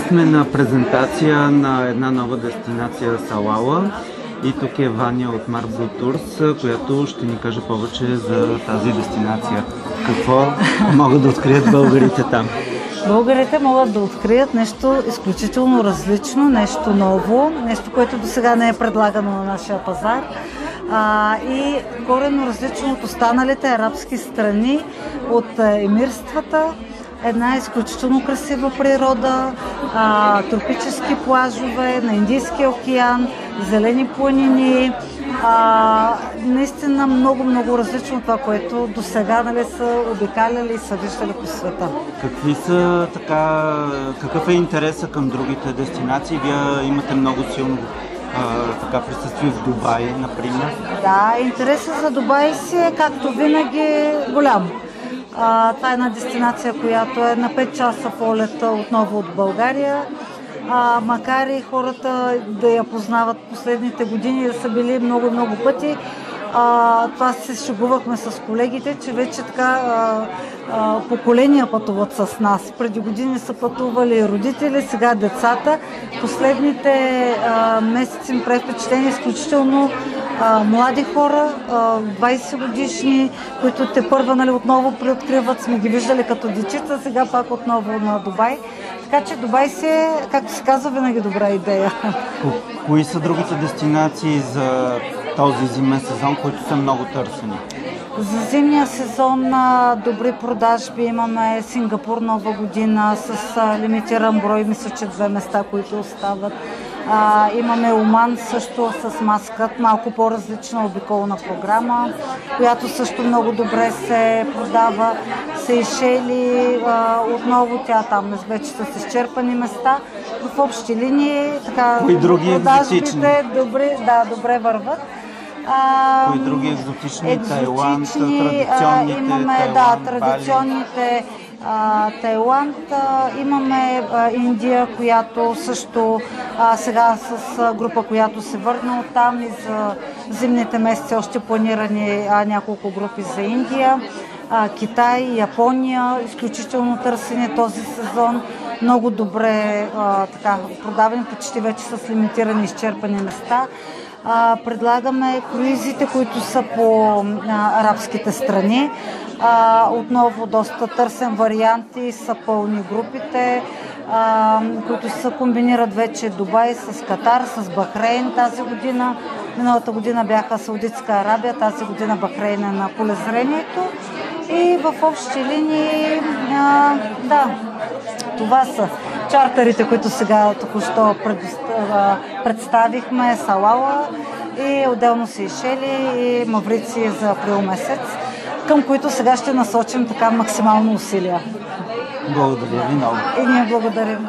сме на презентация на една нова дестинация Салала и тук е Ваня от Marble Tours, която ще ни каже повече за тази дестинация. Какво могат да открият българите там? Българите могат да открият нещо изключително различно, нещо ново, нещо, което до сега не е предлагано на нашия пазар. И коренно различно от останалите арабски страни, от емирствата. Една изключително красива природа, тропически плажове на Индийския океан, зелени планини. Наистина много различно от това, което до сега са обикаляли и са виждали по света. Какъв е интересът към другите дестинации? Вие имате много силно присъствие в Дубай, например. Да, интересът за Дубай си е, както винаги, голям. Това е една дестинация, която е на 5 часа полета отново от България. Макар и хората да я познават последните години, да са били много пъти, това се шегувахме с колегите, че вече така поколения пътуват с нас. Преди години са пътували родители, сега децата. Последните месеци ми прави впечатление изключително млади хора, 20 годишни, които те първа отново преоткриват, сме ги виждали като дечица, сега пак отново на Дубай. Така че Дубай си е, както се казва, винаги добра идея. Кои са другите дестинации за този зимен сезон, които са много търсени? За зимния сезон добри продажби имаме Сингапур Нова година с лимитиран брой, мисля, че 2 места, които остават. Имаме Оман също с Маскат, малко по-различна обиколна програма, която също много добре се продава. Сейшели, отново тя там вече с изчерпани места. В общи линии продажбите добре върват. Кои други екзотични? Тайланд, традиционните имаме, традиционните Тайланд, имаме Индия, която също сега с група, която се върна оттам, и за зимните месеци още планирани няколко групи за Индия. Китай, Япония, изключително търсени този сезон, много добре продавани, почти вече с лимитирани изчерпани места. Предлагаме круизите, които са по арабските страни. Отново доста търсен варианти, са пълни групите, които се комбинират вече Дубай с Катар, с Бахрейн тази година. Миналата година бяха Саудитска Арабия, тази година Бахрейн е на полезрението. И в общи линии, това са чартерите, които сега току-що представихме, Салала и отделно Сейшели и Маврици за април месец, към които сега ще насочим максимално усилия. Благодаря ви много. И ние благодарим.